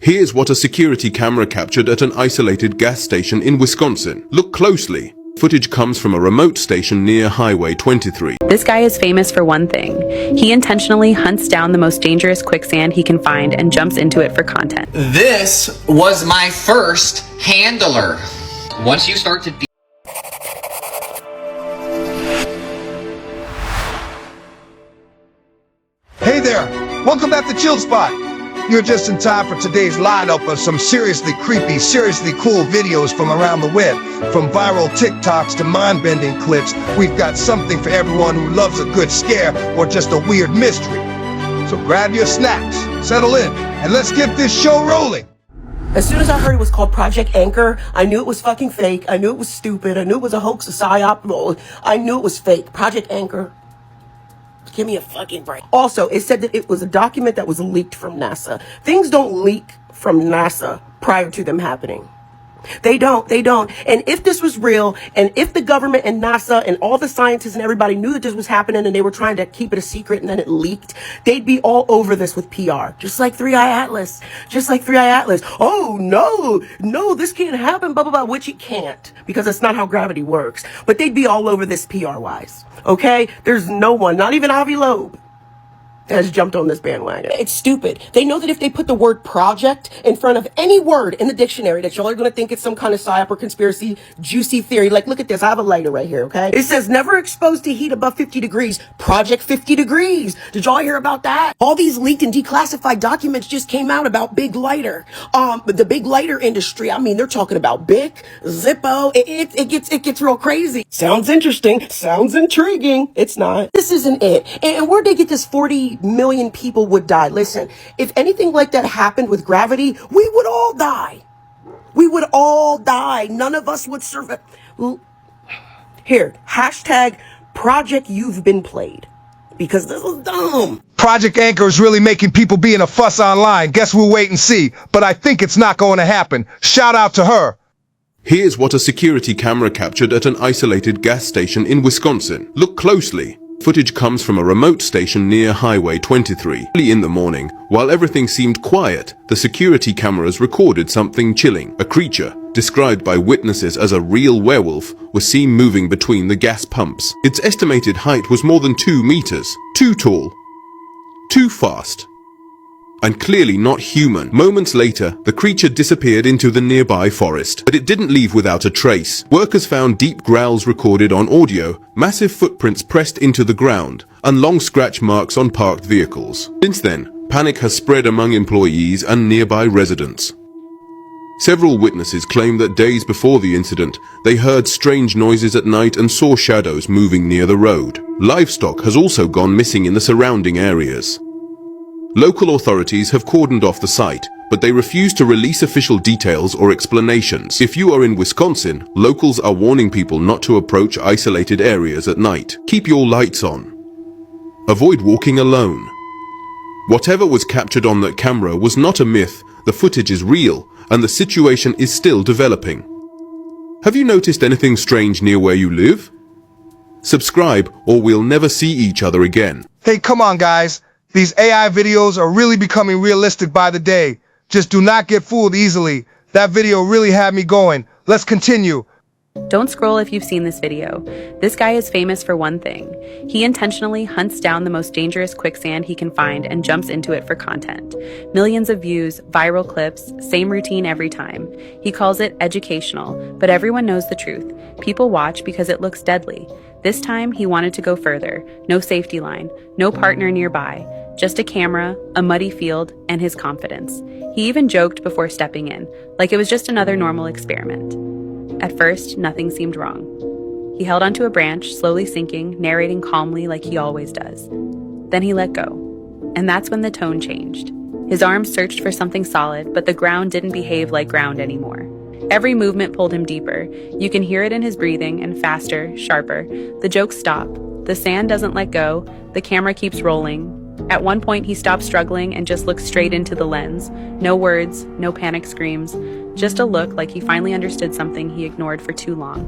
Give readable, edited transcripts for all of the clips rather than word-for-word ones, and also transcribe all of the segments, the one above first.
Here's what a security camera captured at an isolated gas station in Wisconsin. Look closely. Footage comes from a remote station near Highway 23. This guy is famous for one thing. He intentionally hunts down the most dangerous quicksand he can find and jumps into it for content. This was my first handler. Once you start to Hey there, welcome back to Chill Spot. You're just in time for today's lineup of some seriously creepy, seriously cool videos from around the web. From viral TikToks to mind-bending clips, we've got something for everyone who loves a good scare or just a weird mystery. So grab your snacks, settle in, and let's get this show rolling. As soon as I heard it was called Project Anchor, I knew it was fucking fake. I knew it was stupid. I knew it was a hoax, a psyop. I knew it was fake. Project Anchor. Give me a fucking break. Also, it said that it was a document that was leaked from NASA. Things don't leak from NASA prior to them happening. They don't. And if this was real, and if the government and NASA and all the scientists and everybody knew that this was happening and they were trying to keep it a secret and then it leaked, they'd be all over this with PR. Just like 3i Atlas. Oh, no, this can't happen, blah, blah, blah, which it can't because that's not how gravity works. But they'd be all over this PR-wise. Okay? There's no one, not even Avi Loeb, has jumped on this bandwagon. It's stupid. They know that if they put the word project in front of any word in the dictionary, that y'all are going to think it's some kind of psyop or conspiracy, juicy theory. Like, look at this. I have a lighter right here, okay? It says, never exposed to heat above 50 degrees. Project 50 degrees. Did y'all hear about that? All these leaked and declassified documents just came out about Big Lighter. The Big Lighter industry, I mean, they're talking about Bic, Zippo. It gets real crazy. Sounds interesting. Sounds intriguing. It's not. This isn't it. And where'd they get this 40 million people would die? Listen, if anything like that happened with gravity, we would all die. None of us would survive. Here, hashtag Project You've Been Played. Because this is dumb. Project Anchor is really making people be in a fuss online. Guess we'll wait and see. But I think it's not going to happen. Shout out to her. Here's what a security camera captured at an isolated gas station in Wisconsin. Look closely. Footage comes from a remote station near Highway 23. Early in the morning, while everything seemed quiet, the security cameras recorded something chilling. A creature, described by witnesses as a real werewolf, was seen moving between the gas pumps. Its estimated height was more than 2 meters. Too tall. Too fast. And clearly not human. Moments later, the creature disappeared into the nearby forest, but it didn't leave without a trace. Workers found deep growls recorded on audio, massive footprints pressed into the ground, and long scratch marks on parked vehicles. Since then, panic has spread among employees and nearby residents. Several witnesses claim that days before the incident, they heard strange noises at night and saw shadows moving near the road. Livestock has also gone missing in the surrounding areas. Local authorities have cordoned off the site, but they refuse to release official details or explanations. If you are in Wisconsin, locals are warning people not to approach isolated areas at night. Keep your lights on. Avoid walking alone. Whatever was captured on that camera was not a myth, the footage is real, and the situation is still developing. Have you noticed anything strange near where you live? Subscribe, or we'll never see each other again. Hey, come on, guys. These AI videos are really becoming realistic by the day. Just do not get fooled easily. That video really had me going. Let's continue. Don't scroll if you've seen this video. This guy is famous for one thing. He intentionally hunts down the most dangerous quicksand he can find and jumps into it for content. Millions of views, viral clips, same routine every time. He calls it educational, but everyone knows the truth. People watch because it looks deadly. This time, he wanted to go further. No safety line, no partner nearby. Just a camera, a muddy field, and his confidence. He even joked before stepping in, like it was just another normal experiment. At first, nothing seemed wrong. He held onto a branch, slowly sinking, narrating calmly like he always does. Then he let go. And that's when the tone changed. His arms searched for something solid, but the ground didn't behave like ground anymore. Every movement pulled him deeper. You can hear it in his breathing, and faster, sharper. The jokes stop. The sand doesn't let go. The camera keeps rolling. At one point, he stopped struggling and just looked straight into the lens. No words, no panic screams, just a look like he finally understood something he ignored for too long.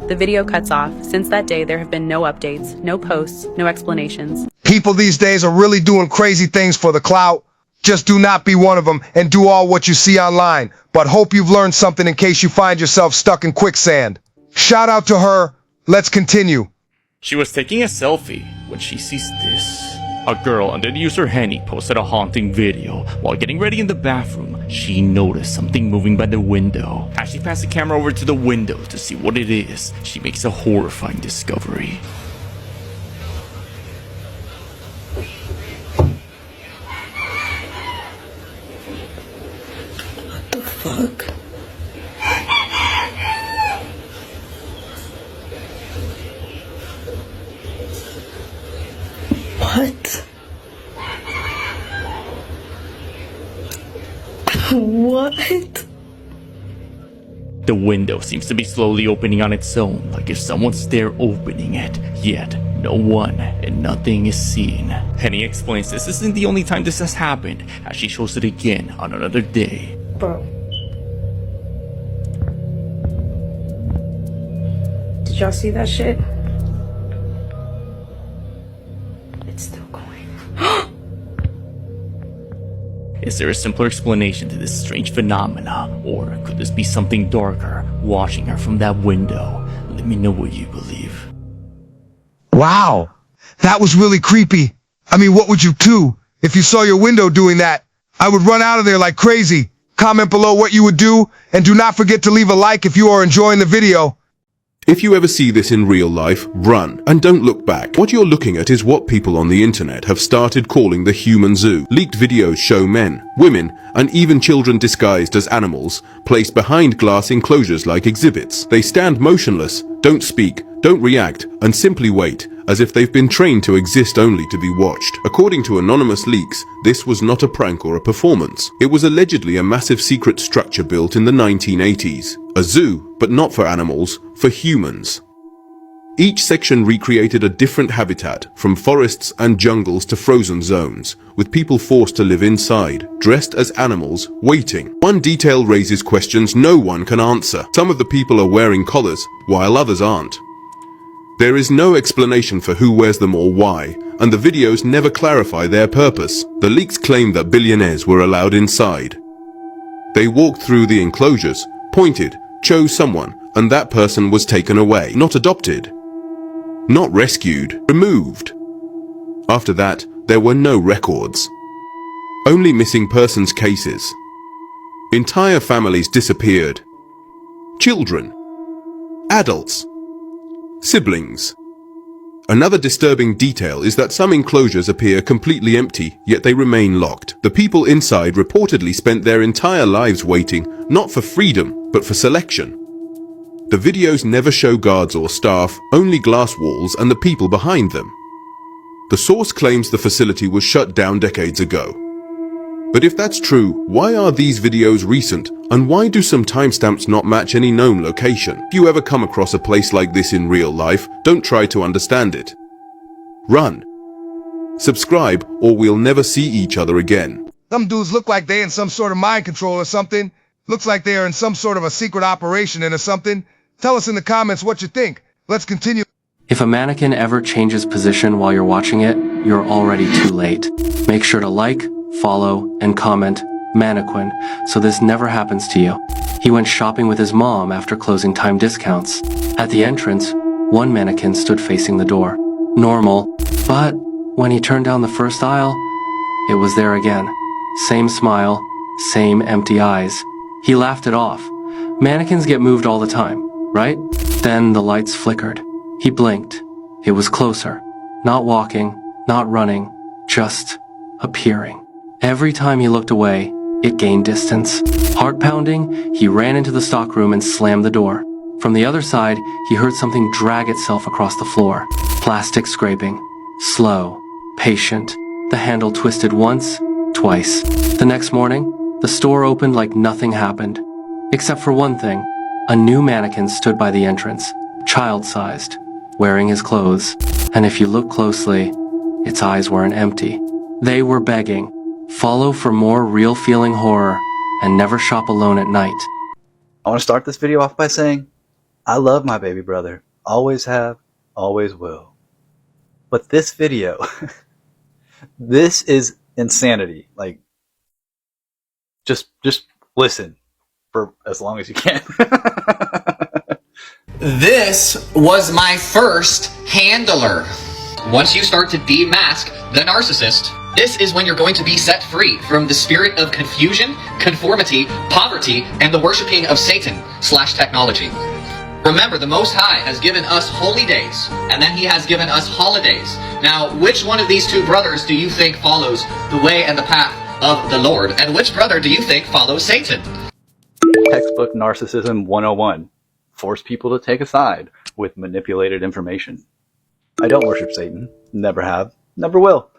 The video cuts off. Since that day, there have been no updates, no posts, no explanations. People these days are really doing crazy things for the clout. Just do not be one of them and do all what you see online. But hope you've learned something in case you find yourself stuck in quicksand. Shout out to her. Let's continue. She was taking a selfie when she sees this. A girl under the user Henny posted a haunting video. While getting ready in the bathroom, she noticed something moving by the window. As she passed the camera over to the window to see what it is, she makes a horrifying discovery. What the fuck? What? What? The window seems to be slowly opening on its own, like if someone's there opening it, yet no one and nothing is seen. Henny explains this isn't the only time this has happened, as she shows it again on another day. Bro. Did y'all see that shit? It's still going. Is there a simpler explanation to this strange phenomena, or could this be something darker, watching her from that window? Let me know what you believe. Wow, that was really creepy. I mean, what would you do if you saw your window doing that? I would run out of there like crazy. Comment below what you would do, and do not forget to leave a like if you are enjoying the video. If you ever see this in real life, run and don't look back. What you're looking at is what people on the internet have started calling the human zoo. Leaked videos show men, women, and even children disguised as animals, placed behind glass enclosures like exhibits. They stand motionless, don't speak, don't react, and simply wait, as if they've been trained to exist only to be watched. According to anonymous leaks, this was not a prank or a performance. It was allegedly a massive secret structure built in the 1980s. A zoo, but not for animals, for humans. Each section recreated a different habitat, from forests and jungles to frozen zones, with people forced to live inside, dressed as animals, waiting. One detail raises questions no one can answer. Some of the people are wearing collars, while others aren't. There is no explanation for who wears them or why, and the videos never clarify their purpose. The leaks claim that billionaires were allowed inside. They walked through the enclosures, pointed, chose someone, and that person was taken away. Not adopted. Not rescued. Removed. After that, there were no records. Only missing persons cases. Entire families disappeared. Children. Adults. Siblings. Another disturbing detail is that some enclosures appear completely empty, yet they remain locked. The people inside reportedly spent their entire lives waiting, not for freedom, but for selection. The videos never show guards or staff, only glass walls and the people behind them. The source claims the facility was shut down decades ago. But if that's true, why are these videos recent, and why do some timestamps not match any known location? If you ever come across a place like this in real life, don't try to understand it. Run. Subscribe, or we'll never see each other again. Some dudes look like they in some sort of mind control or something. Looks like they are in some sort of a secret operation or something. Tell us in the comments what you think. Let's continue. If a mannequin ever changes position while you're watching it, you're already too late. Make sure to like, follow, and comment Mannequin so this never happens to you. He went shopping with his mom after closing time discounts. At the entrance, one mannequin stood facing the door. Normal, but when he turned down the first aisle, it was there again. Same smile, same empty eyes. He laughed it off. Mannequins get moved all the time, right? Then the lights flickered. He blinked. It was closer. Not walking, not running, just appearing. Every time he looked away, it gained distance. Heart pounding, he ran into the stockroom and slammed the door. From the other side, he heard something drag itself across the floor. Plastic scraping. Slow. Patient. The handle twisted once, twice. The next morning, the store opened like nothing happened. Except for one thing. A new mannequin stood by the entrance, child-sized, wearing his clothes. And if you look closely, its eyes weren't empty. They were begging. Follow for more real-feeling horror, and never shop alone at night. I want to start this video off by saying, I love my baby brother. Always have, always will. But this video, this is insanity. Like, Just listen for as long as you can. This was my first handler. Once you start to demask the narcissist, this is when you're going to be set free from the spirit of confusion, conformity, poverty, and the worshiping of Satan/technology. Remember, the Most High has given us holy days, and then he has given us holidays. Now, which one of these two brothers do you think follows the way and the path of the Lord? And which brother do you think follows Satan? Textbook Narcissism 101. Force people to take a side with manipulated information. I don't worship Satan. Never have. Never will.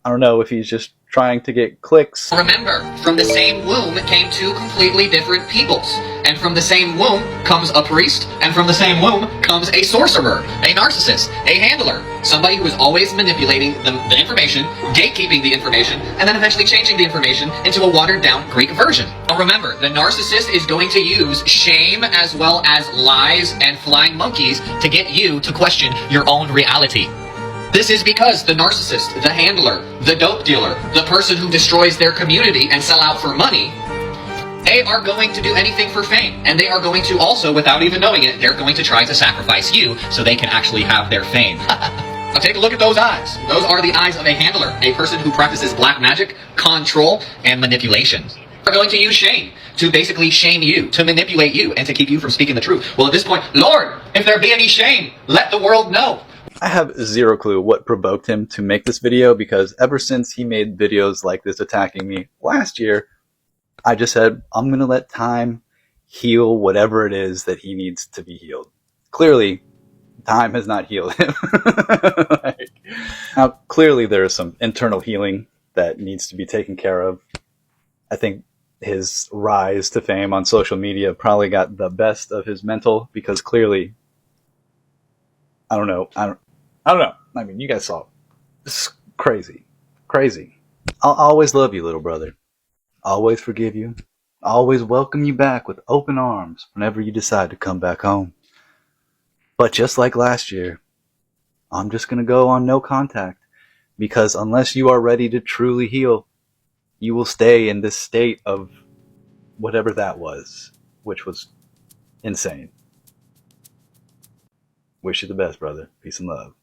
I don't know if he's just trying to get clicks. Remember, from the same womb came two completely different peoples. And from the same womb comes a priest, and from the same womb comes a sorcerer, a narcissist, a handler, somebody who is always manipulating the information, gatekeeping the information, and then eventually changing the information into a watered-down Greek version. Now remember, the narcissist is going to use shame as well as lies and flying monkeys to get you to question your own reality. This is because the narcissist, the handler, the dope dealer, the person who destroys their community and sell out for money, they are going to do anything for fame. And they are going to also, without even knowing it, they're going to try to sacrifice you so they can actually have their fame. Now take a look at those eyes. Those are the eyes of a handler, a person who practices black magic, control, and manipulation. They're going to use shame to basically shame you, to manipulate you, and to keep you from speaking the truth. Well, at this point, Lord, if there be any shame, let the world know. I have zero clue what provoked him to make this video, because ever since he made videos like this attacking me last year, I just said, I'm going to let time heal whatever it is that he needs to be healed. Clearly, time has not healed him. Now, clearly there is some internal healing that needs to be taken care of. I think his rise to fame on social media probably got the best of his mental, because clearly, I don't know. I mean, you guys saw it. It's crazy. Crazy. I'll always love you, little brother. Always forgive you. Always welcome you back with open arms whenever you decide to come back home. But just like last year, I'm just going to go on no contact, because unless you are ready to truly heal, you will stay in this state of whatever that was, which was insane. Wish you the best, brother. Peace and love.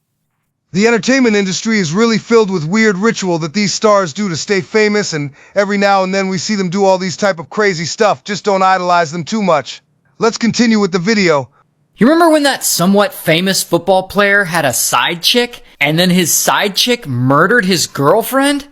The entertainment industry is really filled with weird ritual that these stars do to stay famous, and every now and then we see them do all these type of crazy stuff. Just don't idolize them too much. Let's continue with the video. You remember when that somewhat famous football player had a side chick, and then his side chick murdered his girlfriend?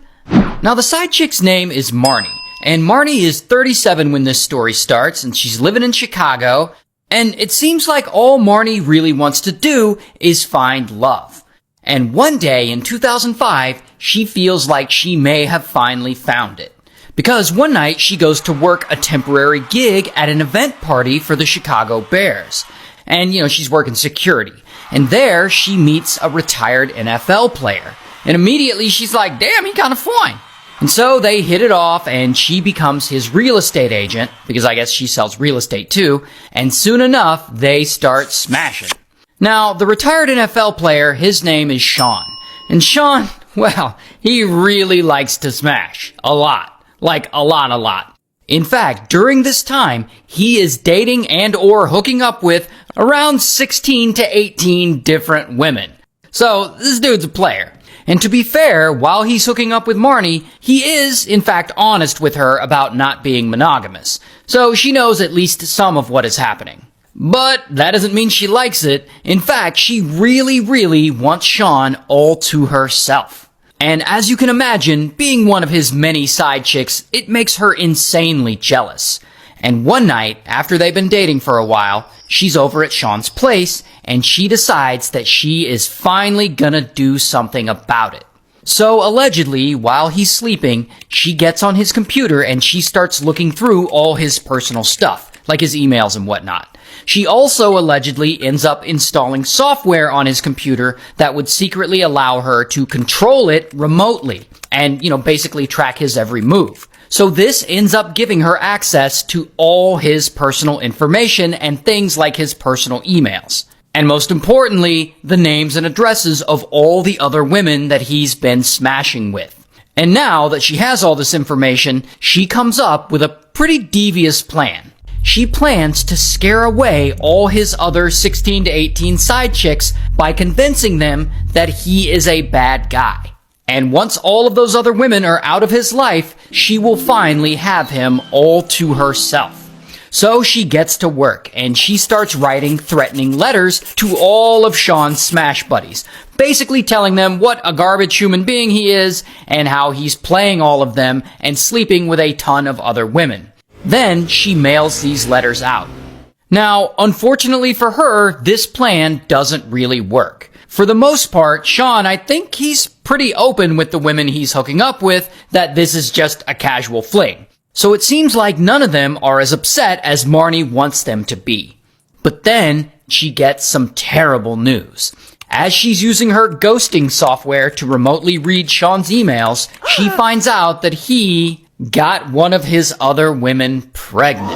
Now the side chick's name is Marne, and Marne is 37 when this story starts, and she's living in Chicago, and it seems like all Marne really wants to do is find love. And one day in 2005, she feels like she may have finally found it. Because one night she goes to work a temporary gig at an event party for the Chicago Bears. And, she's working security. And there she meets a retired NFL player. And immediately she's like, damn, he kind of fine. And so they hit it off, and she becomes his real estate agent, because I guess she sells real estate too. And soon enough, they start smashing. Now, the retired NFL player, his name is Sean. And Sean, well, he really likes to smash. A lot. Like, a lot. In fact, during this time, he is dating and or hooking up with around 16 to 18 different women. So, this dude's a player. And to be fair, while he's hooking up with Marne, he is, in fact, honest with her about not being monogamous. So she knows at least some of what is happening. But that doesn't mean she likes it. In fact, she really wants Sean all to herself. And as you can imagine, being one of his many side chicks, it makes her insanely jealous. And one night, after they've been dating for a while, she's over at Sean's place, and she decides that she is finally gonna do something about it. So allegedly, while he's sleeping, she gets on his computer and she starts looking through all his personal stuff, like his emails and whatnot. She also allegedly ends up installing software on his computer that would secretly allow her to control it remotely and, basically track his every move. So this ends up giving her access to all his personal information and things like his personal emails. And most importantly, the names and addresses of all the other women that he's been smashing with. And now that she has all this information, she comes up with a pretty devious plan. She plans to scare away all his other 16 to 18 side chicks by convincing them that he is a bad guy. And once all of those other women are out of his life, she will finally have him all to herself. So she gets to work, and she starts writing threatening letters to all of Sean's smash buddies, basically telling them what a garbage human being he is, and how he's playing all of them and sleeping with a ton of other women. Then she mails these letters out. Now, unfortunately for her, this plan doesn't really work. For the most part, Sean, I think he's pretty open with the women he's hooking up with that this is just a casual fling. So it seems like none of them are as upset as Marne wants them to be. But then she gets some terrible news. As she's using her ghosting software to remotely read Sean's emails, she finds out that he got one of his other women pregnant.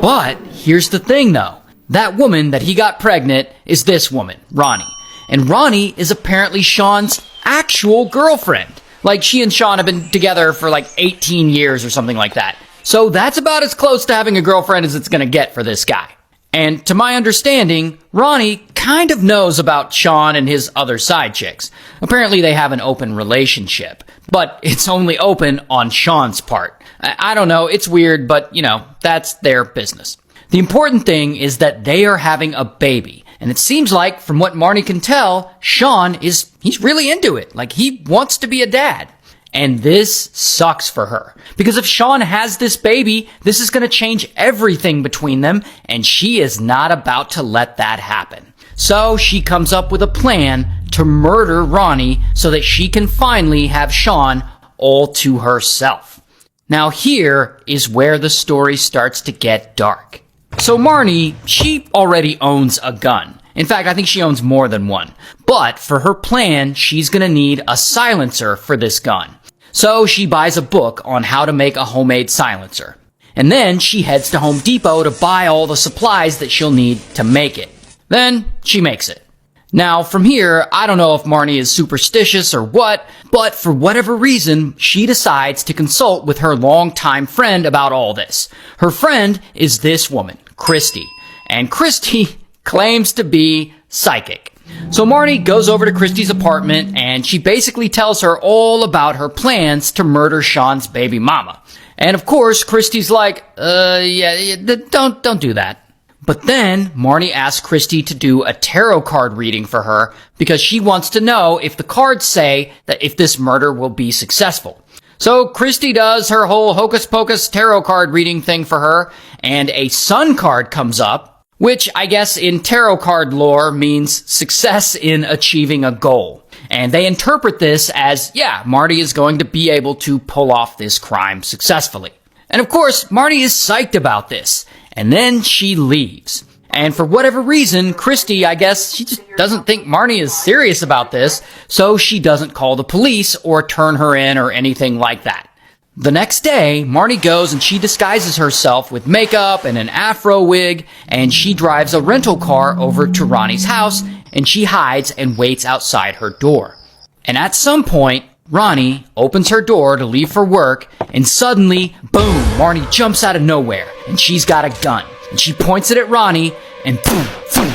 But here's the thing though. That woman that he got pregnant is this woman, Ronnie. And Ronnie is apparently Sean's actual girlfriend. Like, she and Sean have been together for like 18 years or something like that. So that's about as close to having a girlfriend as it's gonna get for this guy. And to my understanding, Ronnie kind of knows about Sean and his other side chicks. Apparently they have an open relationship, but it's only open on Sean's part. I don't know, it's weird, but you know, that's their business. The important thing is that they are having a baby. And it seems like, from what Marne can tell, Sean he's really into it. Like, he wants to be a dad. And this sucks for her. Because if Sean has this baby, this is going to change everything between them, and she is not about to let that happen. So she comes up with a plan to murder Ronnie so that she can finally have Sean all to herself. Now here is where the story starts to get dark. So Marne, she already owns a gun. In fact, I think she owns more than one. But for her plan, she's gonna need a silencer for this gun. So she buys a book on how to make a homemade silencer. And then she heads to Home Depot to buy all the supplies that she'll need to make it. Then she makes it. Now, from here, I don't know if Marne is superstitious or what, but for whatever reason, she decides to consult with her longtime friend about all this. Her friend is this woman, Christy. And Christy claims to be psychic. So Marne goes over to Christy's apartment, and she basically tells her all about her plans to murder Sean's baby mama. And of course, Christy's like, don't do that. But then, Marne asks Christy to do a tarot card reading for her because she wants to know if the cards say that if this murder will be successful. So Christy does her whole hocus pocus tarot card reading thing for her, and a sun card comes up, which I guess in tarot card lore means success in achieving a goal. And they interpret this as, yeah, Marne is going to be able to pull off this crime successfully. And of course, Marne is psyched about this. And then she leaves. And for whatever reason, Christy, I guess, she just doesn't think Marne is serious about this, so she doesn't call the police or turn her in or anything like that. The next day, Marne goes and she disguises herself with makeup and an afro wig, and she drives a rental car over to Ronnie's house, and she hides and waits outside her door. And at some point, Ronnie opens her door to leave for work, and suddenly, boom, Marne jumps out of nowhere, and she's got a gun. And she points it at Ronnie, and boom, boom,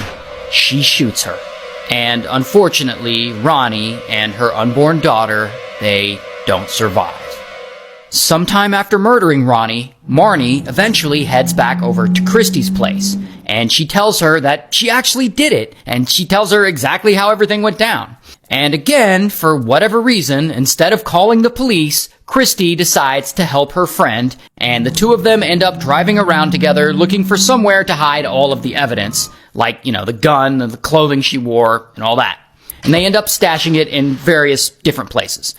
she shoots her. And unfortunately, Ronnie and her unborn daughter, they don't survive. Sometime after murdering Ronnie, Marne eventually heads back over to Christy's place, and she tells her that she actually did it, and she tells her exactly how everything went down. And again, for whatever reason, instead of calling the police, Christy decides to help her friend, and the two of them end up driving around together looking for somewhere to hide all of the evidence, like, the gun and the clothing she wore and all that. And they end up stashing it in various different places.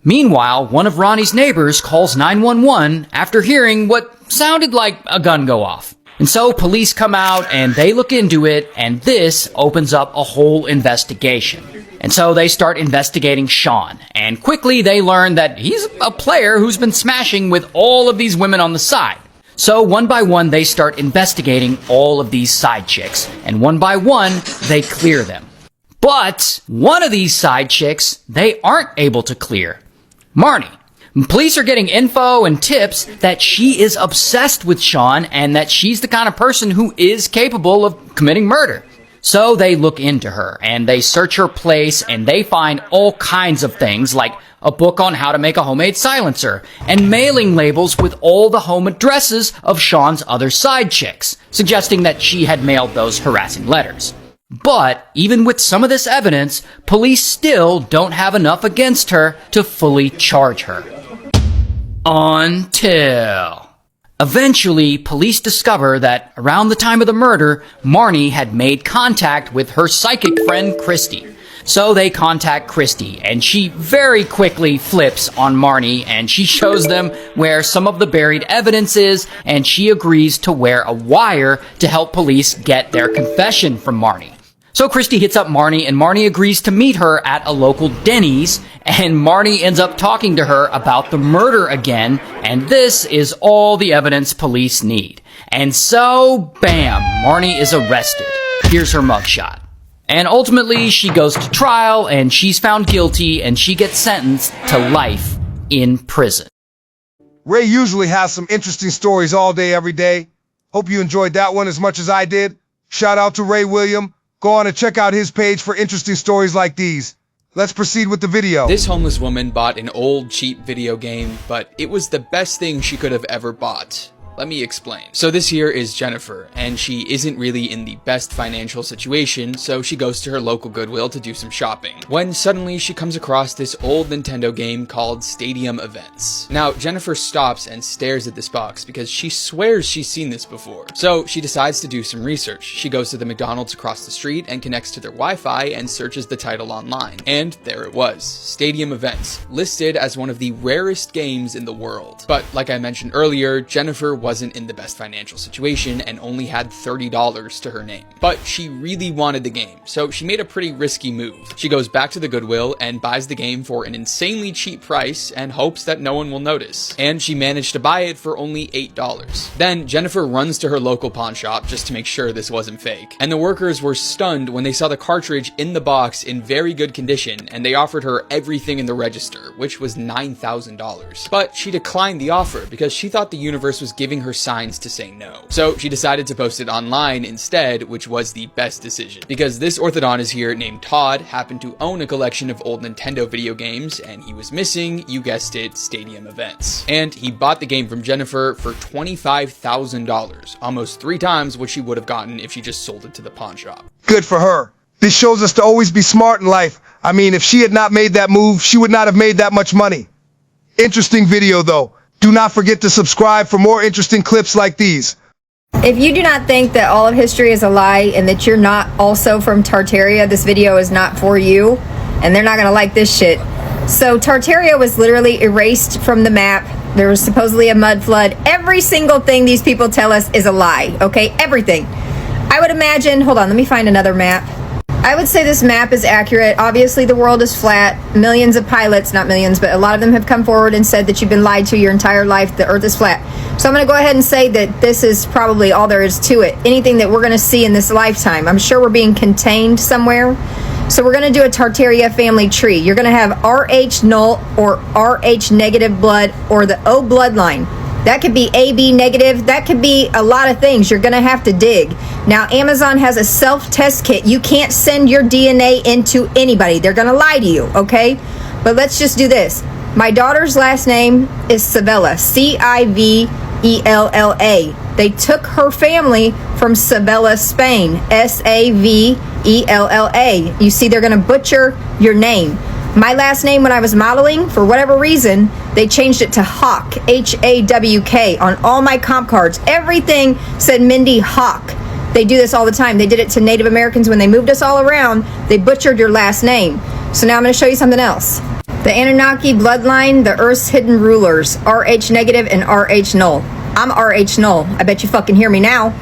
Meanwhile, one of Ronnie's neighbors calls 911 after hearing what sounded like a gun go off. And so police come out and they look into it, and this opens up a whole investigation. And so they start investigating Sean, and quickly they learn that he's a player who's been smashing with all of these women on the side. So one by one they start investigating all of these side chicks, and one by one they clear them. But one of these side chicks they aren't able to clear. Marne. Police are getting info and tips that she is obsessed with Sean and that she's the kind of person who is capable of committing murder. So they look into her and they search her place and they find all kinds of things like a book on how to make a homemade silencer and mailing labels with all the home addresses of Sean's other side chicks, suggesting that she had mailed those harassing letters. But even with some of this evidence, police still don't have enough against her to fully charge her. Until eventually, police discover that around the time of the murder, Marne had made contact with her psychic friend Christy. So they contact Christy, and she very quickly flips on Marne, and she shows them where some of the buried evidence is, and she agrees to wear a wire to help police get their confession from Marne. So Christy hits up Marne, and Marne agrees to meet her at a local Denny's, and Marne ends up talking to her about the murder again, and this is all the evidence police need. And so, bam, Marne is arrested. Here's her mugshot. And ultimately, she goes to trial, and she's found guilty, and she gets sentenced to life in prison. Ray usually has some interesting stories all day, every day. Hope you enjoyed that one as much as I did. Shout out to Ray William. Go on and check out his page for interesting stories like these. Let's proceed with the video. This homeless woman bought an old, cheap video game, but it was the best thing she could have ever bought. Let me explain. So this here is Jennifer, and she isn't really in the best financial situation, so she goes to her local Goodwill to do some shopping, when suddenly she comes across this old Nintendo game called Stadium Events. Now, Jennifer stops and stares at this box because she swears she's seen this before. So she decides to do some research. She goes to the McDonald's across the street and connects to their Wi-Fi and searches the title online. And there it was, Stadium Events, listed as one of the rarest games in the world. But like I mentioned earlier, Jennifer wasn't in the best financial situation and only had $30 to her name. But she really wanted the game, so she made a pretty risky move. She goes back to the Goodwill and buys the game for an insanely cheap price and hopes that no one will notice. And she managed to buy it for only $8. Then Jennifer runs to her local pawn shop just to make sure this wasn't fake. And the workers were stunned when they saw the cartridge in the box in very good condition, and they offered her everything in the register, which was $9,000. But she declined the offer because she thought the universe was giving her signs to say no. So she decided to post it online instead, which was the best decision. Because this orthodontist here named Todd happened to own a collection of old Nintendo video games, and he was missing, you guessed it, Stadium Events. And he bought the game from Jennifer for $25,000, almost 3 times what she would have gotten if she just sold it to the pawn shop. Good for her. This shows us to always be smart in life. I mean, if she had not made that move, she would not have made that much money. Interesting video though. Do not forget to subscribe for more interesting clips like these. If you do not think that all of history is a lie and that you're not also from Tartaria, this video is not for you, and they're not gonna like this shit. So Tartaria was literally erased from the map. There was supposedly a mud flood. Every single thing these people tell us is a lie, okay? Everything. I would imagine, hold on, let me find another map. I would say this map is accurate. Obviously the world is flat. Millions of pilots, not millions, but a lot of them have come forward and said that you've been lied to your entire life. The earth is flat. So I'm going to go ahead and say that this is probably all there is to it. Anything that we're going to see in this lifetime. I'm sure we're being contained somewhere. So we're going to do a Tartaria family tree. You're going to have RH null or RH negative blood or the O bloodline. That could be AB negative. That could be a lot of things. You're going to have to dig. Now, Amazon has a self-test kit. You can't send your DNA into anybody. They're going to lie to you, okay? But let's just do this. My daughter's last name is Civella, C-I-V-E-L-L-A. They took her family from Sevilla, Spain, S-A-V-E-L-L-A. You see, they're going to butcher your name. My last name, when I was modeling, for whatever reason, they changed it to Hawk, H-A-W-K, on all my comp cards. Everything said Mindy Hawk. They do this all the time. They did it to Native Americans when they moved us all around. They butchered your last name. So now I'm going to show you something else. The Anunnaki bloodline, the Earth's hidden rulers, RH negative and RH null. I'm RH null. I bet you fucking hear me now.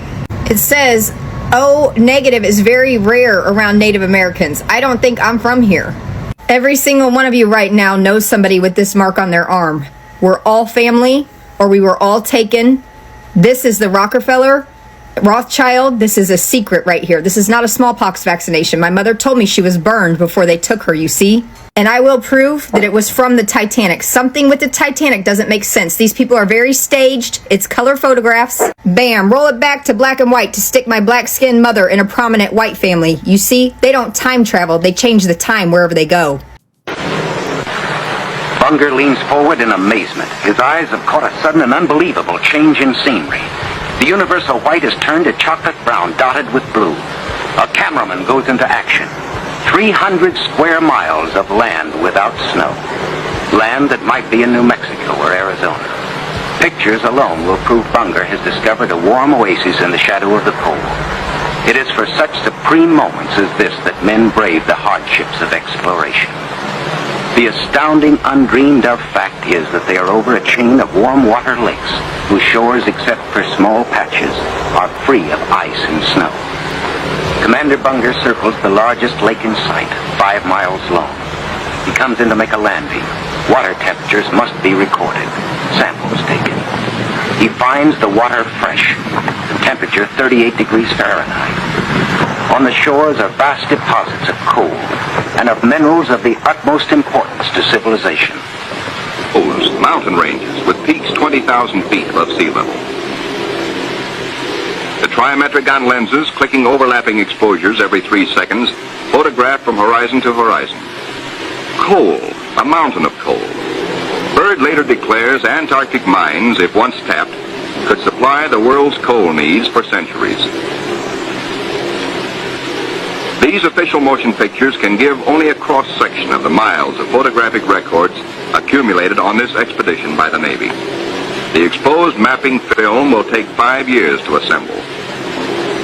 It says O negative is very rare around Native Americans. I don't think I'm from here. Every single one of you right now knows somebody with this mark on their arm. We're all family, or we were all taken. This is the Rockefeller, Rothschild. This is a secret right here. This is not a smallpox vaccination. My mother told me she was burned before they took her, you see? And I will prove that it was from the Titanic. Something with the Titanic doesn't make sense. These people are very staged. It's color photographs. Bam, roll it back to black and white to stick my black-skinned mother in a prominent white family. You see, they don't time travel. They change the time wherever they go. Bunger leans forward in amazement. His eyes have caught a sudden and unbelievable change in scenery. The universal white has turned to chocolate brown, dotted with blue. A cameraman goes into action. 300 square miles of land without snow. Land that might be in New Mexico or Arizona. Pictures alone will prove Bunger has discovered a warm oasis in the shadow of the pole. It is for such supreme moments as this that men brave the hardships of exploration. The astounding, undreamed of fact is that they are over a chain of warm water lakes whose shores, except for small patches, are free of ice and snow. Commander Bunger circles the largest lake in sight, 5 miles long. He comes in to make a landing. Water temperatures must be recorded. Samples taken. He finds the water fresh. Temperature 38 degrees Fahrenheit. On the shores are vast deposits of coal and of minerals of the utmost importance to civilization. Mountain ranges with peaks 20,000 feet above sea level. The trimetric lenses, clicking overlapping exposures every 3 seconds, photograph from horizon to horizon. Coal, a mountain of coal. Byrd later declares Antarctic mines, if once tapped, could supply the world's coal needs for centuries. These official motion pictures can give only a cross-section of the miles of photographic records accumulated on this expedition by the Navy. The exposed mapping film will take 5 years to assemble.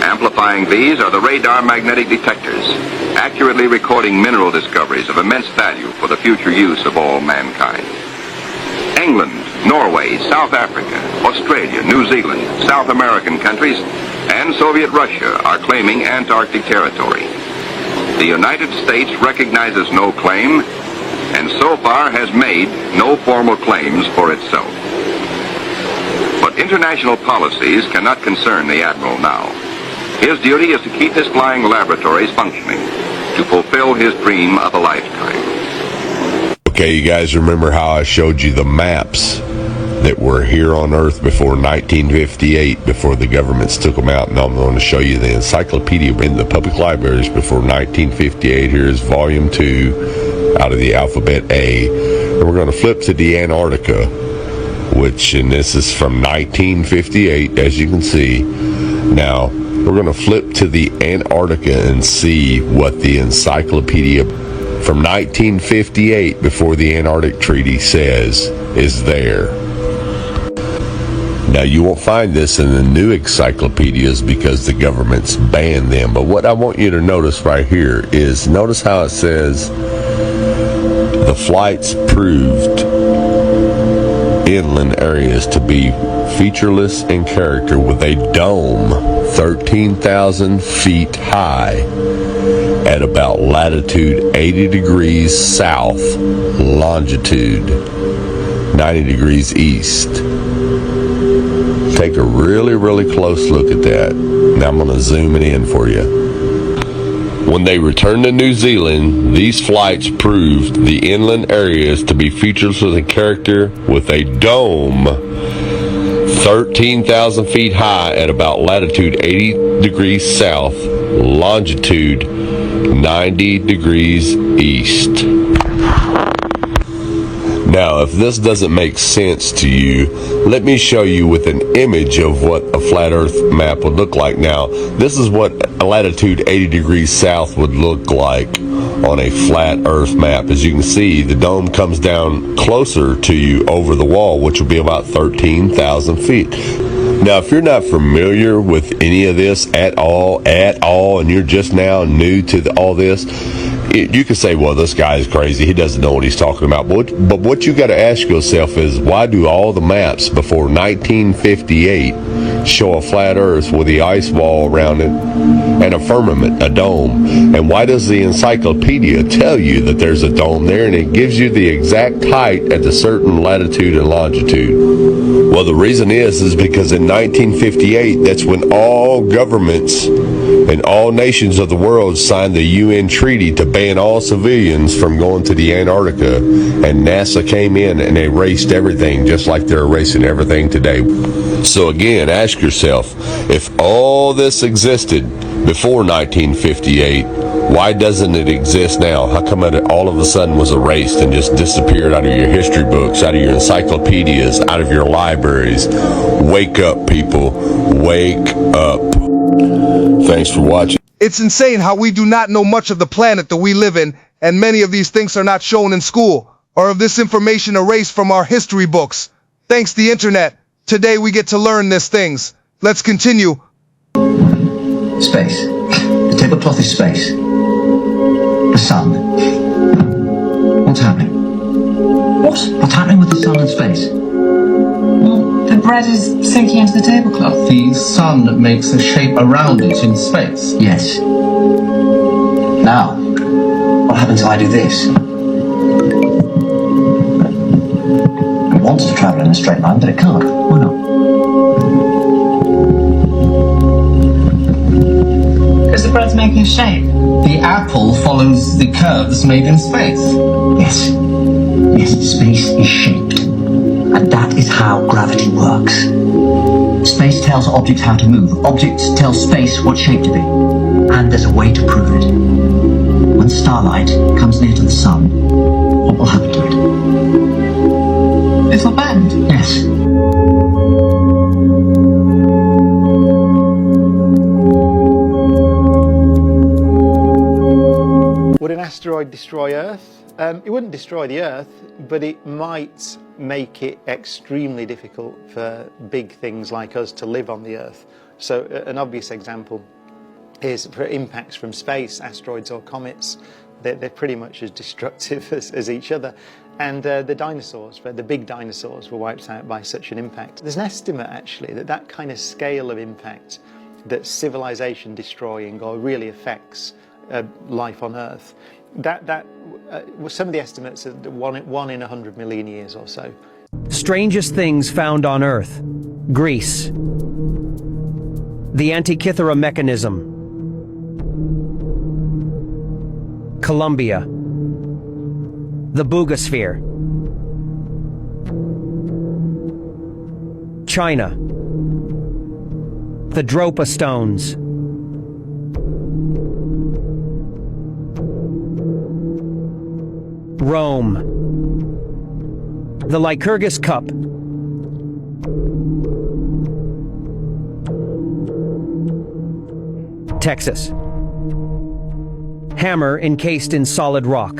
Amplifying these are the radar magnetic detectors, accurately recording mineral discoveries of immense value for the future use of all mankind. England, Norway, South Africa, Australia, New Zealand, South American countries, and Soviet Russia are claiming Antarctic territory. The United States recognizes no claim, and so far has made no formal claims for itself. But international policies cannot concern the Admiral now. His duty is to keep his flying laboratories functioning, to fulfill his dream of a lifetime. Okay, you guys remember how I showed you the maps that were here on Earth before 1958, before the governments took them out? And I'm going to show you the encyclopedia in the public libraries before 1958. Here's volume 2 out of the alphabet A. And we're going to flip to the Antarctica, and this is from 1958, as you can see. Now, we're going to flip to the Antarctica and see what the encyclopedia from 1958, before the Antarctic Treaty, says is there. Now, you won't find this in the new encyclopedias because the government's banned them. But what I want you to notice right here is, notice how it says the flights proved inland areas to be featureless in character, with a dome 13,000 feet high at about latitude 80 degrees south, longitude 90 degrees east. Take a really close look at that. Now I'm going to zoom it in for you. When they returned to New Zealand, these flights proved the inland areas to be featureless in character, with a dome 13,000 feet high at about latitude 80 degrees south, longitude 90 degrees east. Now, if this doesn't make sense to you, let me show you with an image of what a flat earth map would look like. Now, this is what latitude 80 degrees south would look like on a flat earth map. As you can see, the dome comes down closer to you over the wall, which will be about 13,000 feet. Now, if you're not familiar with any of this at all, and you're just now new to all this, you could say, well, this guy is crazy. He doesn't know what he's talking about. But what you got to ask yourself is, why do all the maps before 1958 show a flat earth with the ice wall around it and a firmament, a dome? And why does the encyclopedia tell you that there's a dome there, and it gives you the exact height at a certain latitude and longitude? Well, the reason is because in 1958, that's when all governments and all nations of the world signed the UN treaty to ban all civilians from going to the Antarctica, and NASA came in and erased everything just like they're erasing everything today. So again, ask yourself, if all this existed before 1958, why doesn't it exist now? How come it all of a sudden was erased and just disappeared out of your history books, out of your encyclopedias, out of your libraries? Wake up, people. Wake up. Thanks for watching. It's insane how we do not know much of the planet that we live in, and many of these things are not shown in school, or of this information erased from our history books. Thanks to the internet, today we get to learn these things. Let's continue. Space. The tablecloth is space. The sun. What's happening? What's happening with the sun and space? Well, the bread is sinking into the tablecloth. The sun makes a shape around it in space. Yes. Now, what happens if I do this? It wants to travel in a straight line, but it can't. Why not? Because the bread's making a shape. The apple follows the curves made in space. Yes. Yes, space is shaped. And that is how gravity works. Space tells objects how to move. Objects tell space what shape to be. And there's a way to prove it. When starlight comes near to the sun, what will happen to it? It'll bend. Yes. Would an asteroid destroy Earth? It wouldn't destroy the Earth, but it might make it extremely difficult for big things like us to live on the Earth. So an obvious example is for impacts from space, asteroids or comets. They're pretty much as destructive as each other. And the dinosaurs, the big dinosaurs, were wiped out by such an impact. There's an estimate actually that kind of scale of impact that civilization destroying or really affects life on Earth, some of the estimates are one in 100 million years or so. Strangest things found on Earth. Greece. The Antikythera mechanism. Colombia. The Boogosphere. China. The Dropa stones. Rome. The Lycurgus Cup. Texas. Hammer encased in solid rock.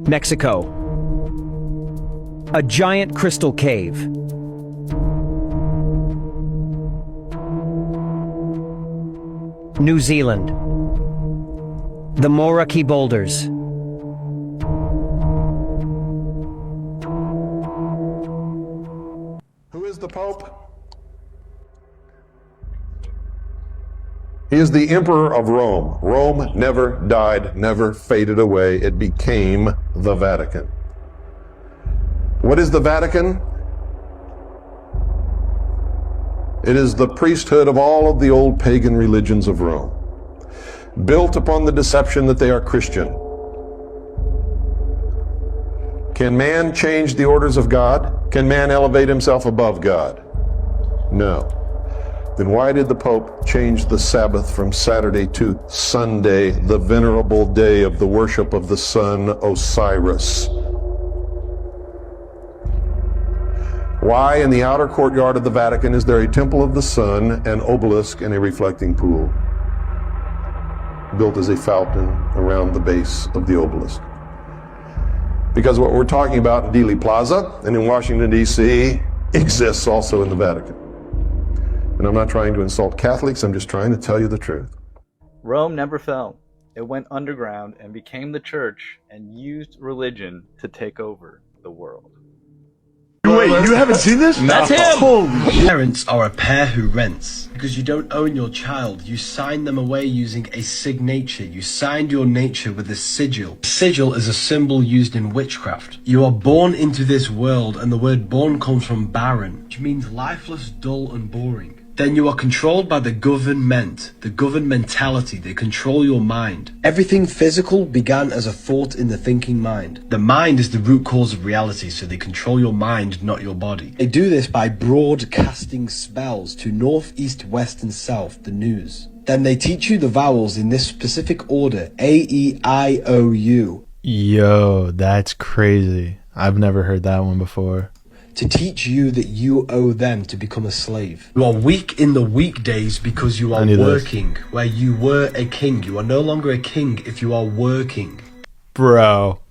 Mexico. A giant crystal cave. New Zealand. The Moraki Boulders. Who is the Pope? He is the Emperor of Rome. Rome never died, never faded away. It became the Vatican. What is the Vatican? It is the priesthood of all of the old pagan religions of Rome, built upon the deception that they are Christian. Can man change the orders of God? Can man elevate himself above God? No. Then why did the Pope change the Sabbath from Saturday to Sunday, the venerable day of the worship of the sun Osiris? Why in the outer courtyard of the Vatican is there a temple of the sun, an obelisk, and a reflecting pool built as a fountain around the base of the obelisk? Because what we're talking about in Dealey Plaza and in Washington, D.C. exists also in the Vatican. And I'm not trying to insult Catholics, I'm just trying to tell you the truth. Rome never fell. It went underground and became the church and used religion to take over the world. Wait, you haven't seen this? That's him. Holy Parents are a pair who rents. Because you don't own your child, you sign them away using a signature. You signed your nature with a sigil. Sigil is a symbol used in witchcraft. You are born into this world, and the word born comes from barren, which means lifeless, dull, and boring. Then you are controlled by the government, the governmentality. They control your mind. Everything physical began as a thought in the thinking mind. The mind is the root cause of reality, so they control your mind, not your body. They do this by broadcasting spells to north, east, west, and south, the news. Then they teach you the vowels in this specific order, A, E, I, O, U. Yo, that's crazy. I've never heard that one before. To teach you that you owe them to become a slave. You are weak in the weekdays because you are working. Where you were a king. You are no longer a king if you are working. Bro.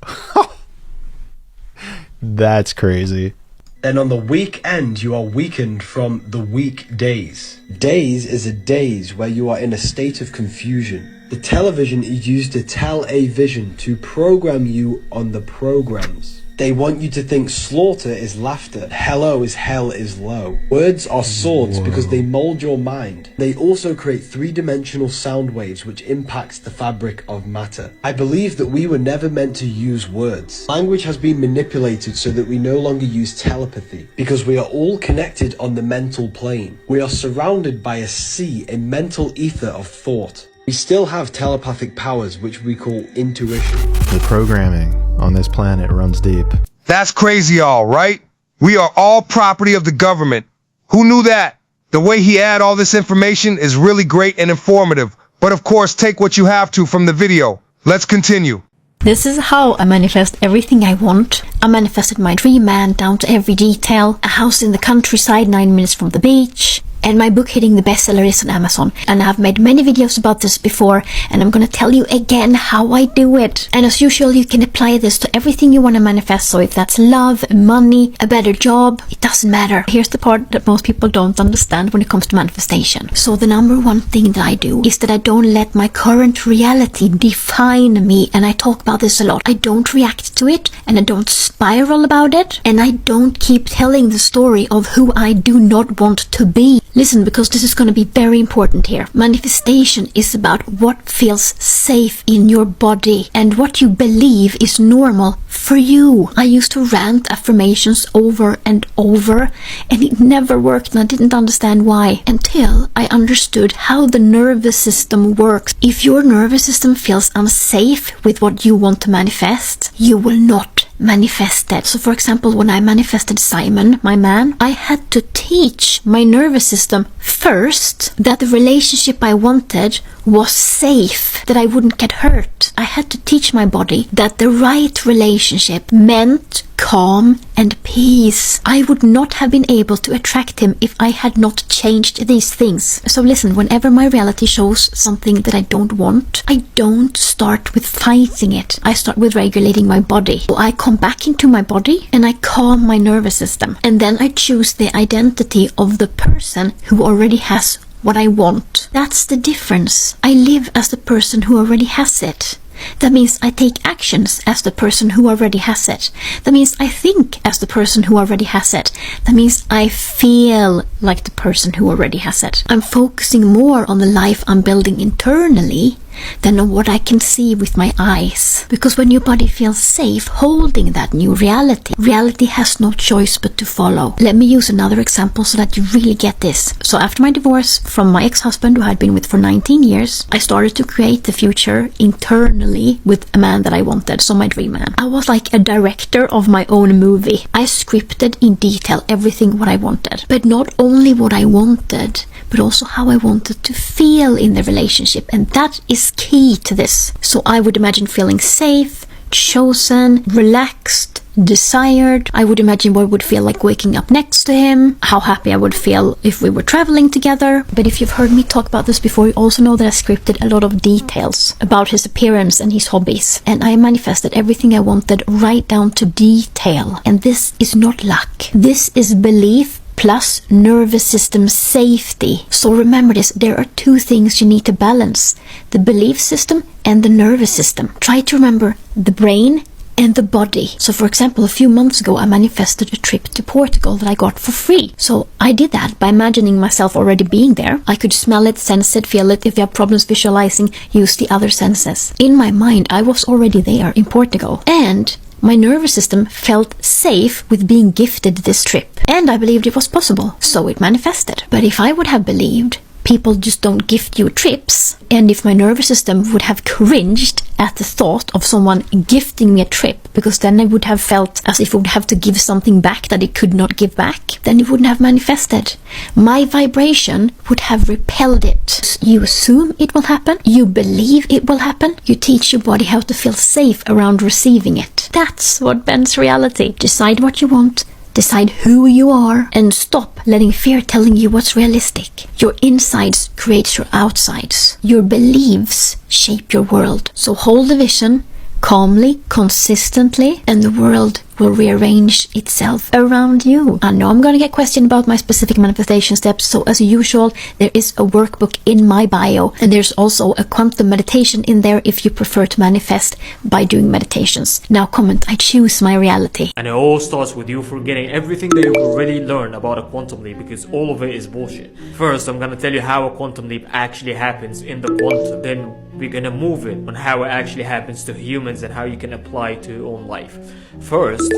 That's crazy. Then on the weekend, you are weakened from the weekdays. Days is a daze where you are in a state of confusion. The television is used to tell a vision, to program you on the programs. They want you to think slaughter is laughter, hello is hell is low. Words are swords because they mold your mind. They also create three-dimensional sound waves which impacts the fabric of matter. I believe that we were never meant to use words. Language has been manipulated so that we no longer use telepathy because we are all connected on the mental plane. We are surrounded by a sea, a mental ether of thought. We still have telepathic powers which we call intuition. The programming on this planet runs deep. That's crazy, all right? We are all property of the government. Who knew that? The way he add all this information is really great and informative. But of course, take what you have to from the video. Let's continue. This is how I manifest everything I want. I manifested my dream man down to every detail. A house in the countryside 9 minutes from the beach. And my book hitting the bestseller list on Amazon. And I've made many videos about this before, and I'm gonna tell you again how I do it. And as usual, you can apply this to everything you want to manifest. So if that's love, money, a better job, it doesn't matter. Here's the part that most people don't understand when it comes to manifestation. So the number one thing that I do is that I don't let my current reality define me. And I talk about this a lot. I don't react to it, and I don't spiral about it, and I don't keep telling the story of who I do not want to be. Listen, because this is going to be very important here. Manifestation is about what feels safe in your body and what you believe is normal for you. I used to rant affirmations over and over, and it never worked, and I didn't understand why until I understood how the nervous system works. If your nervous system feels unsafe with what you want to manifest, you will not manifest it. So for example, when I manifested Simon, my man, I had to teach my nervous system first that the relationship I wanted was safe, that I wouldn't get hurt. I had to teach my body that the right relationship meant calm and peace. I would not have been able to attract him if I had not changed these things. So listen, whenever my reality shows something that I don't want, I don't start with fighting it. I start with regulating my body. So I come back into my body and I calm my nervous system. And then I choose the identity of the person who already has what I want. That's the difference. I live as the person who already has it. That means I take actions as the person who already has it. That means I think as the person who already has it. That means I feel like the person who already has it. I'm focusing more on the life I'm building internally than on what I can see with my eyes. Because when your body feels safe holding that new reality, reality has no choice but to follow. Let me use another example so that you really get this. So after my divorce from my ex-husband, who I had been with for 19 years, I started to create the future internally with a man that I wanted, so my dream man. I was like a director of my own movie. I scripted in detail everything what I wanted. But not only what I wanted, but also how I wanted to feel in the relationship. And that is key to this. So I would imagine feeling safe, chosen, relaxed, desired. I would imagine what it would feel like waking up next to him, how happy I would feel if we were traveling together. But if you've heard me talk about this before, you also know that I scripted a lot of details about his appearance and his hobbies. And I manifested everything I wanted right down to detail. And this is not luck. This is belief plus nervous system safety. So remember this, there are two things you need to balance: the belief system and the nervous system. Try to remember the brain and the body. So for example, a few months ago I manifested a trip to Portugal that I got for free. So I did that by imagining myself already being there. I could smell it, sense it, feel it. If you have problems visualizing, use the other senses. In my mind, I was already there in Portugal, and my nervous system felt safe with being gifted this trip, and I believed it was possible, so it manifested. But if I would have believed people just don't gift you trips, and if my nervous system would have cringed at the thought of someone gifting me a trip, because then I would have felt as if it would have to give something back that it could not give back, then it wouldn't have manifested. My vibration would have repelled it. You assume it will happen, you believe it will happen, you teach your body how to feel safe around receiving it. That's what bends reality. Decide what you want, decide who you are, and stop letting fear telling you what's realistic. Your insides create your outsides. Your beliefs shape your world. So hold the vision calmly, consistently, and the world will rearrange itself around you. I know I'm gonna get questioned about my specific manifestation steps, so as usual, there is a workbook in my bio, and there's also a quantum meditation in there if you prefer to manifest by doing meditations. Now comment, I choose my reality. And it all starts with you forgetting everything that you've already learned about a quantum leap, because all of it is bullshit. First, I'm gonna tell you how a quantum leap actually happens in the quantum. Then we're gonna move it on how it actually happens to humans and how you can apply it to your own life. First,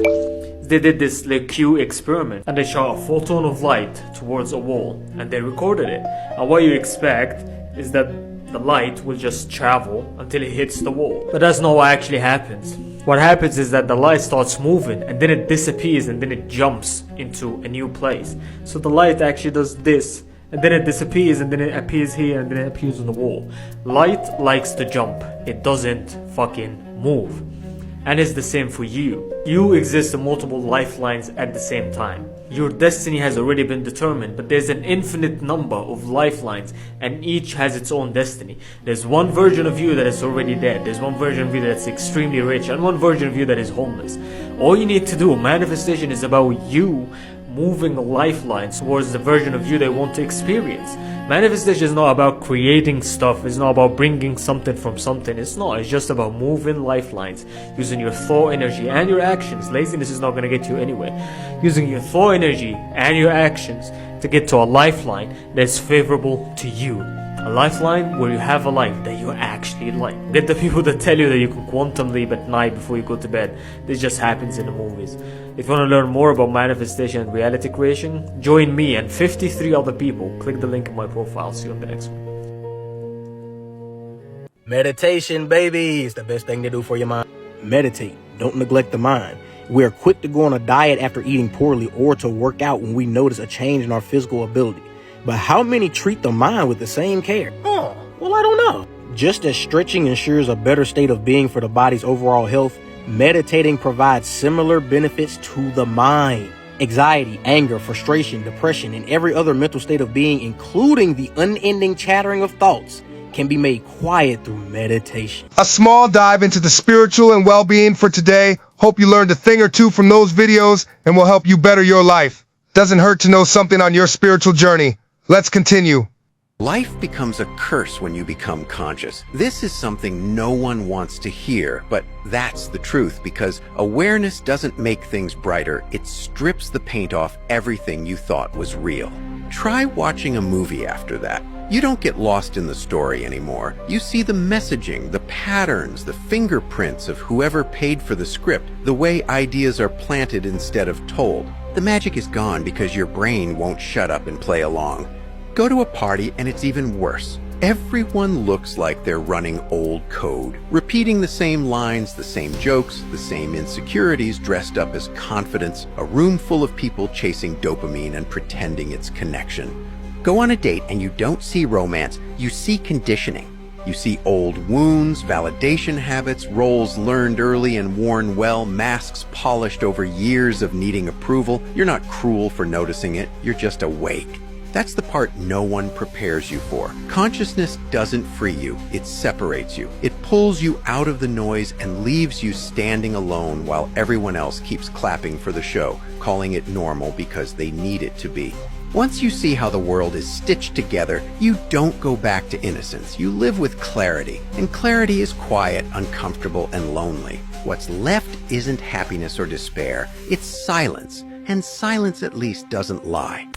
they did this Q experiment, and they shot a photon of light towards a wall, and they recorded it. And what you expect is that the light will just travel until it hits the wall. But that's not what actually happens. What happens is that the light starts moving, and then it disappears, and then it jumps into a new place. So the light actually does this, and then it disappears, and then it appears here, and then it appears on the wall. Light likes to jump. It doesn't fucking move. And it's the same for you. You exist in multiple lifelines at the same time. Your destiny has already been determined, but there's an infinite number of lifelines, and each has its own destiny. There's one version of you that is already dead. There's one version of you that's extremely rich, and one version of you that is homeless. All you need to do, manifestation is about you moving lifelines towards the version of you they want to experience. Manifestation is not about creating stuff. It's not about bringing something from something. It's not. It's just about moving lifelines, using your thought energy and your actions. Laziness is not going to get you anywhere. Using your thought energy and your actions to get to a lifeline that's favorable to you. A lifeline where you have a life that you actually like. Get the people that tell you that you can quantum leap at night before you go to bed. This just happens in the movies. If you want to learn more about manifestation and reality creation, join me and 53 other people. Click the link in my profile. See you on the next one. Meditation, baby, is the best thing to do for your mind. Meditate. Don't neglect the mind. We are quick to go on a diet after eating poorly or to work out when we notice a change in our physical ability. But how many treat the mind with the same care? Oh, well, I don't know. Just as stretching ensures a better state of being for the body's overall health, meditating provides similar benefits to the mind. Anxiety, anger, frustration, depression, and every other mental state of being, including the unending chattering of thoughts, can be made quiet through meditation. A small dive into the spiritual and well-being for today. Hope you learned a thing or two from those videos and will help you better your life. Doesn't hurt to know something on your spiritual journey. Let's continue. Life becomes a curse when you become conscious. This is something no one wants to hear, but that's the truth, because awareness doesn't make things brighter. It strips the paint off everything you thought was real. Try watching a movie after that. You don't get lost in the story anymore. You see the messaging, the patterns, the fingerprints of whoever paid for the script, the way ideas are planted instead of told. The magic is gone because your brain won't shut up and play along. Go to a party and it's even worse. Everyone looks like they're running old code, repeating the same lines, the same jokes, the same insecurities dressed up as confidence, a room full of people chasing dopamine and pretending it's connection. Go on a date and you don't see romance, you see conditioning. You see old wounds, validation habits, roles learned early and worn well, masks polished over years of needing approval. You're not cruel for noticing it, you're just awake. That's the part no one prepares you for. Consciousness doesn't free you, it separates you. It pulls you out of the noise and leaves you standing alone while everyone else keeps clapping for the show, calling it normal because they need it to be. Once you see how the world is stitched together, you don't go back to innocence. You live with clarity, and clarity is quiet, uncomfortable, and lonely. What's left isn't happiness or despair, it's silence, and silence at least doesn't lie.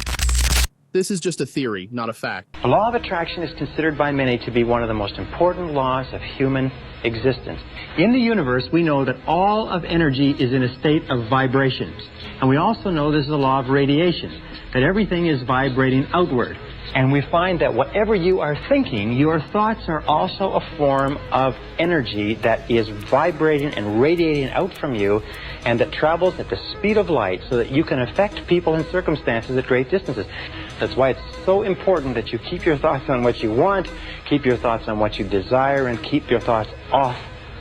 This is just a theory, not a fact. The law of attraction is considered by many to be one of the most important laws of human existence. In the universe, we know that all of energy is in a state of vibrations. And we also know this is the law of radiation, that everything is vibrating outward. And we find that whatever you are thinking, your thoughts are also a form of energy that is vibrating and radiating out from you, and that travels at the speed of light so that you can affect people and circumstances at great distances. That's why it's so important that you keep your thoughts on what you want, keep your thoughts on what you desire, and keep your thoughts off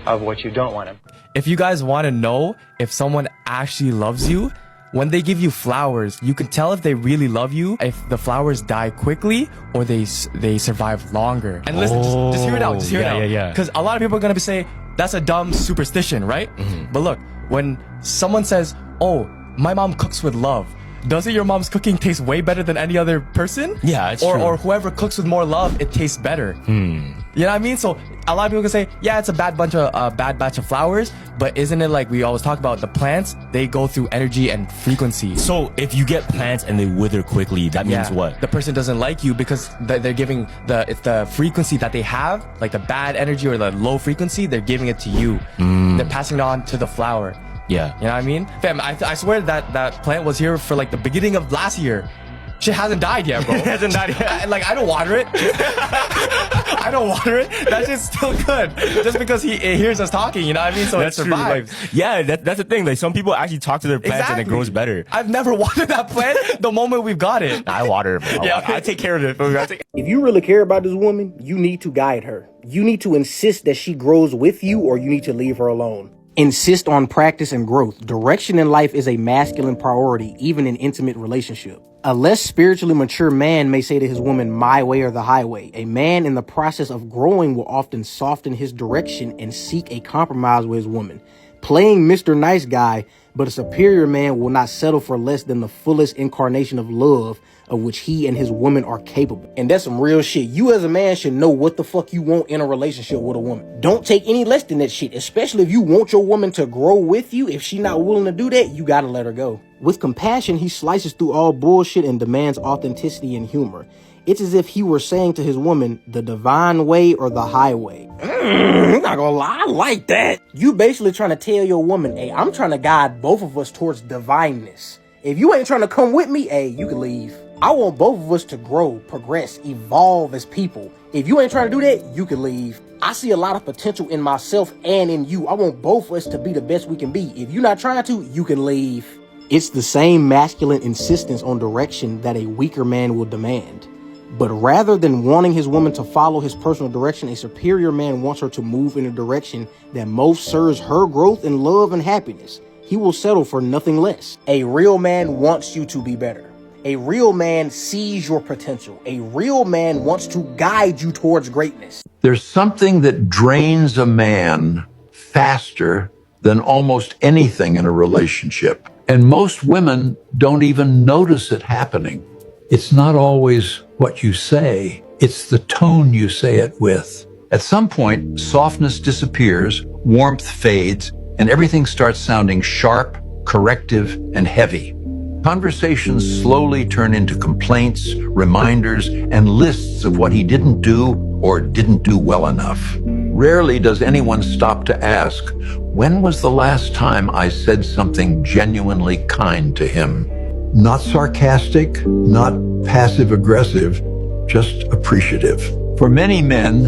of what you don't want to. If you guys want to know if someone actually loves you, when they give you flowers, you can tell if they really love you if the flowers die quickly or they survive longer. And listen, just hear it out, Yeah. Because a lot of people are going to say, that's a dumb superstition, right? But look, when someone says, oh, my mom cooks with love, doesn't your mom's cooking taste way better than any other person? Yeah, it's or, true. Or whoever cooks with more love, it tastes better. You know what I mean? So a lot of people can say, yeah, it's a bad batch of flowers, but isn't it like we always talk about the plants? They go through energy and frequency. So if you get plants and they wither quickly, that means what? The person doesn't like you because they're giving it's the frequency that they have, like the bad energy or the low frequency, they're giving it to you. They're passing it on to the flower. Yeah. You know what I mean? Fam, I swear that plant was here for like the beginning of last year. Shit hasn't died yet, bro. It hasn't died yet. Like, I don't water it. I don't water it. That shit's still good. Just because it hears us talking, you know what I mean? So that's it survives. True. Like, yeah, that's the thing. Like, some people actually talk to their plants and it grows better. I've never watered that plant the moment we've got it. I water it, bro. Yeah, I take care of it. If you really care about this woman, you need to guide her. You need to insist that she grows with you, or you need to leave her alone. Insist on practice and growth. Direction in life is a masculine priority, even in intimate relationship. A less spiritually mature man may say to his woman, my way or the highway. A man in the process of growing will often soften his direction and seek a compromise with his woman. Playing Mr. Nice Guy, but a superior man will not settle for less than the fullest incarnation of love of which he and his woman are capable. And that's some real shit. You as a man should know what the fuck you want in a relationship with a woman. Don't take any less than that shit, especially if you want your woman to grow with you. If she not willing to do that, you gotta let her go. With compassion, he slices through all bullshit and demands authenticity and humor. It's as if he were saying to his woman, the divine way or the highway. I'm not gonna lie, I like that. You basically trying to tell your woman, hey, I'm trying to guide both of us towards divineness. If you ain't trying to come with me, hey, you can leave. I want both of us to grow, progress, evolve as people. If you ain't trying to do that, you can leave. I see a lot of potential in myself and in you. I want both of us to be the best we can be. If you're not trying to, you can leave. It's the same masculine insistence on direction that a weaker man will demand. But rather than wanting his woman to follow his personal direction, a superior man wants her to move in a direction that most serves her growth and love and happiness. He will settle for nothing less. A real man wants you to be better. A real man sees your potential. A real man wants to guide you towards greatness. There's something that drains a man faster than almost anything in a relationship. And most women don't even notice it happening. It's not always what you say, it's the tone you say it with. At some point, softness disappears, warmth fades, and everything starts sounding sharp, corrective, and heavy. Conversations slowly turn into complaints, reminders, and lists of what he didn't do or didn't do well enough. Rarely does anyone stop to ask, when was the last time I said something genuinely kind to him? Not sarcastic, not passive-aggressive, just appreciative. For many men,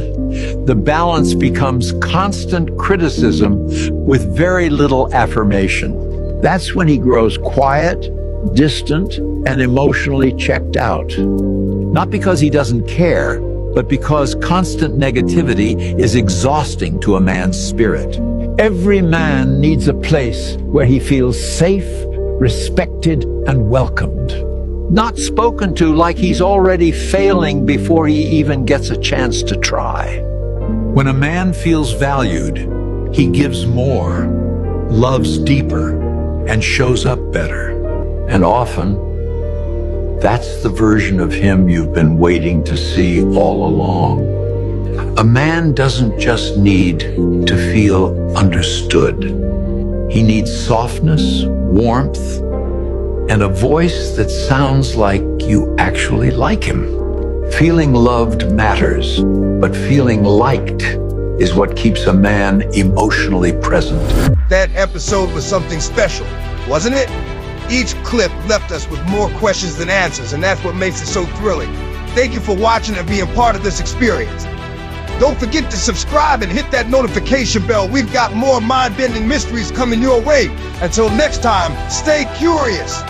the balance becomes constant criticism with very little affirmation. That's when he grows quiet, distant, and emotionally checked out. Not because he doesn't care, but because constant negativity is exhausting to a man's spirit. Every man needs a place where he feels safe, respected, and welcomed. Not spoken to like he's already failing before he even gets a chance to try. When a man feels valued, he gives more, loves deeper, and shows up better. And often, That's the version of him you've been waiting to see all along. A man doesn't just need to feel understood. He needs softness, warmth, and a voice that sounds like you actually like him. Feeling loved matters, but feeling liked is what keeps a man emotionally present. That episode was something special, wasn't it? Each clip left us with more questions than answers, and that's what makes it so thrilling. Thank you for watching and being part of this experience. Don't forget to subscribe and hit that notification bell. We've got more mind-bending mysteries coming your way. Until next time, stay curious.